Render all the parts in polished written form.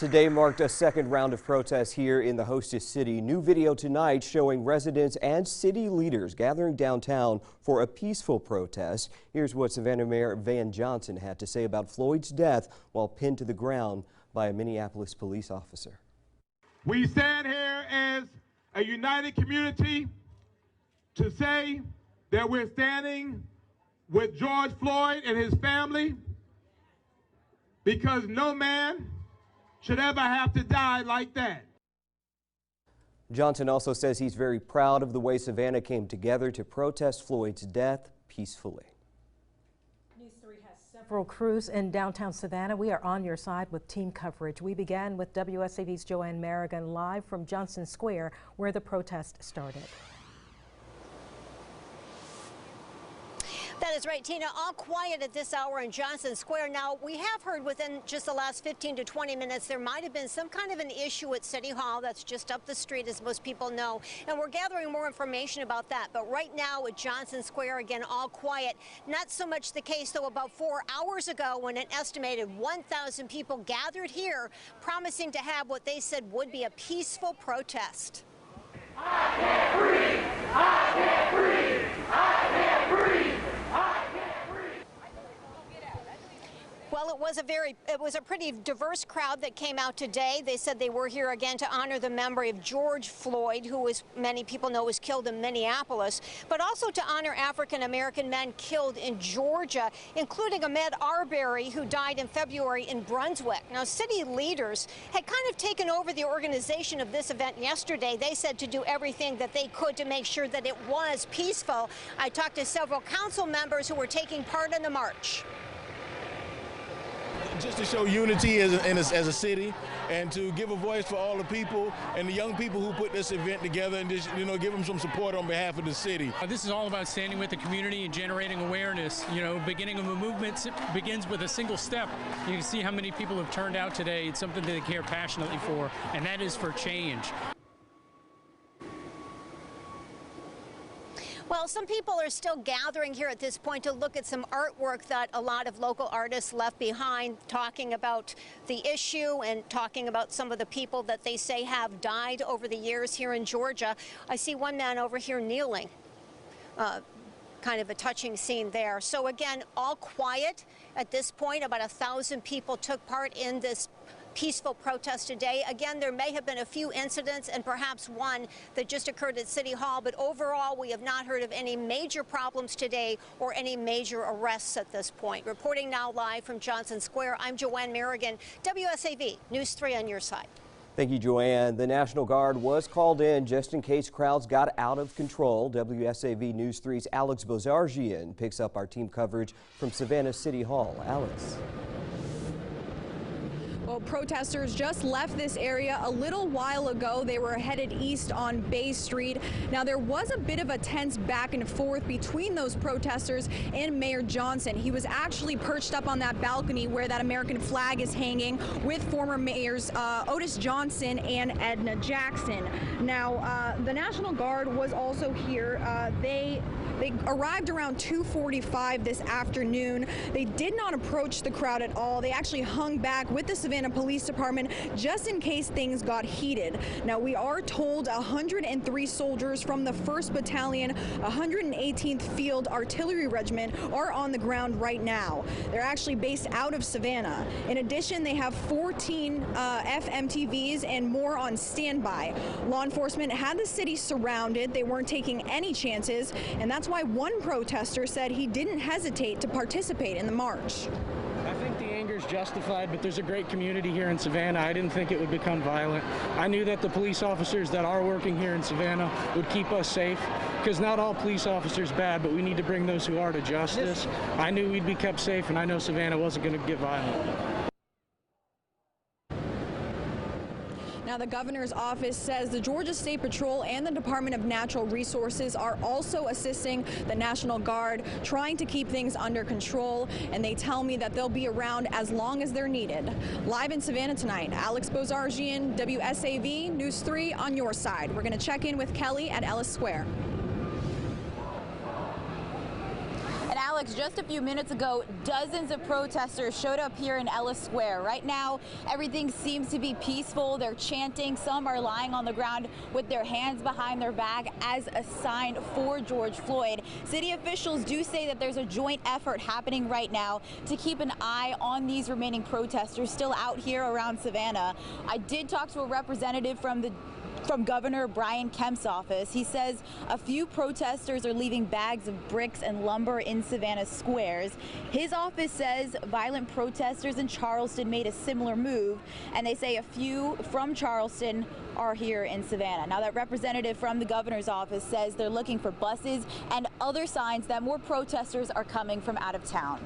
Today marked a second round of protests here in the hostess city. New video tonight showing residents and city leaders gathering downtown for a peaceful protest. Here's what Savannah Mayor Van Johnson had to say about Floyd's death while pinned to the ground by a Minneapolis police officer. We stand here as a united community to say that we're standing with George Floyd and his family, because no man should ever have to die like that. Johnson also says he's very proud of the way Savannah came together to protest Floyd's death peacefully. News 3 has several crews in downtown Savannah. We are on your side with team coverage. We began with WSAV's Joanne Merrigan live from Johnson Square, where the protest started. That is right, Tina. All quiet at this hour in Johnson Square. Now, we have heard within just the last 15 to 20 minutes there might have been some kind of an issue at City Hall. That's just up the street, as most people know. And we're gathering more information about that. But right now at Johnson Square, again, all quiet. Not so much the case, though, about 4 hours ago when an estimated 1,000 people gathered here, promising to have what they said would be a peaceful protest. I can't breathe! I can't breathe! I can't breathe! Well, it was a pretty diverse crowd that came out today. They said they were here again to honor the memory of George Floyd, who, as many people know, was killed in Minneapolis, but also to honor African-American men killed in Georgia, including Ahmaud Arbery, who died in February in Brunswick. Now, city leaders had kind of taken over the organization of this event yesterday. They said to do everything that they could to make sure that it was peaceful. I talked to several council members who were taking part in the march. Just to show unity as a city, and to give a voice for all the people and the young people who put this event together, and just, give them some support on behalf of the city. This is all about standing with the community and generating awareness. Beginning of a movement begins with a single step. You can see how many people have turned out today. It's something that they care passionately for, and that is for change. Well, some people are still gathering here at this point to look at some artwork that a lot of local artists left behind, talking about the issue and talking about some of the people that they say have died over the years here in Georgia. I see one man over here kneeling. Kind of a touching scene there. So again, all quiet at this point. About 1,000 people took part in this peaceful protest today. Again, there may have been a few incidents and perhaps one that just occurred at City Hall, but overall we have not heard of any major problems today or any major arrests at this point. Reporting now live from Johnson Square, I'm Joanne Merrigan, WSAV News 3 on your side. Thank you, Joanne. The National Guard was called in just in case crowds got out of control. WSAV News 3's Alex Bozargian picks up our team coverage from Savannah City Hall. Alex. Well, protesters just left this area a little while ago. They were headed east on Bay Street. Now, there was a bit of a tense back and forth between those protesters and Mayor Johnson. He was actually perched up on that balcony where that American flag is hanging with former mayors Otis Johnson and Edna Jackson. Now, the National Guard was also here. They arrived around 2:45 this afternoon. They did not approach the crowd at all. They actually hung back with the Savannah Police Department just in case things got heated. Now, we are told 103 soldiers from the 1st Battalion, 118th Field Artillery Regiment are on the ground right now. They're actually based out of Savannah. In addition, they have 14 FMTVs and more on standby. Law enforcement had the city surrounded. They weren't taking any chances, and that's why one protester said he didn't hesitate to participate in the march. I think the anger is justified, but there's a great community here in Savannah. I didn't think it would become violent. I knew that the police officers that are working here in Savannah would keep us safe, because not all police officers bad, but we need to bring those who are to justice. I knew we'd be kept safe, and I know Savannah wasn't going to get violent. Now, the governor's office says the Georgia State Patrol and the Department of Natural Resources are also assisting the National Guard, trying to keep things under control, and they tell me that they'll be around as long as they're needed. Live in Savannah tonight, Alex Bozargian, WSAV News 3 on your side. We're going to check in with Kelly at Ellis Square. And Alex, Alex, just a few minutes ago, dozens of protesters showed up here in Ellis Square. Right now, everything seems to be peaceful. They're chanting. Some are lying on the ground with their hands behind their back as a sign for George Floyd. City officials do say that there's a joint effort happening right now to keep an eye on these remaining protesters still out here around Savannah. I did talk to a representative from Governor Brian Kemp's office. He says a few protesters are leaving bags of bricks and lumber in Savannah squares. His office says violent protesters in Charleston made a similar move, and they say a few from Charleston are here in Savannah. Now, that representative from the governor's office says they're looking for buses and other signs that more protesters are coming from out of town.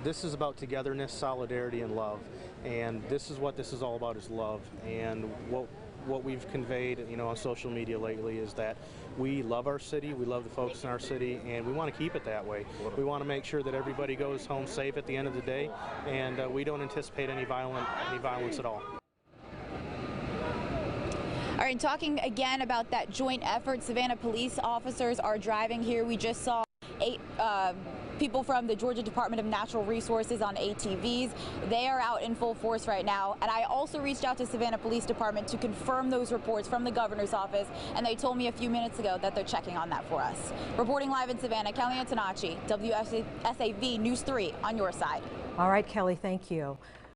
This is about togetherness, solidarity, and love, and this is what this is all about, is love. And what we've conveyed, on social media lately is that we love our city, we love the folks in our city, and we want to keep it that way. We want to make sure that everybody goes home safe at the end of the day, and we don't anticipate any violence at all. All right, talking again about that joint effort, Savannah police officers are driving here. We just saw 8 people from the Georgia Department of Natural Resources on ATVs. They are out in full force right now. And I also reached out to Savannah Police Department to confirm those reports from the governor's office, and they told me a few minutes ago that they're checking on that for us. Reporting live in Savannah, Kelly Antonacci, WSAV News 3 on your side. All right, Kelly, thank you.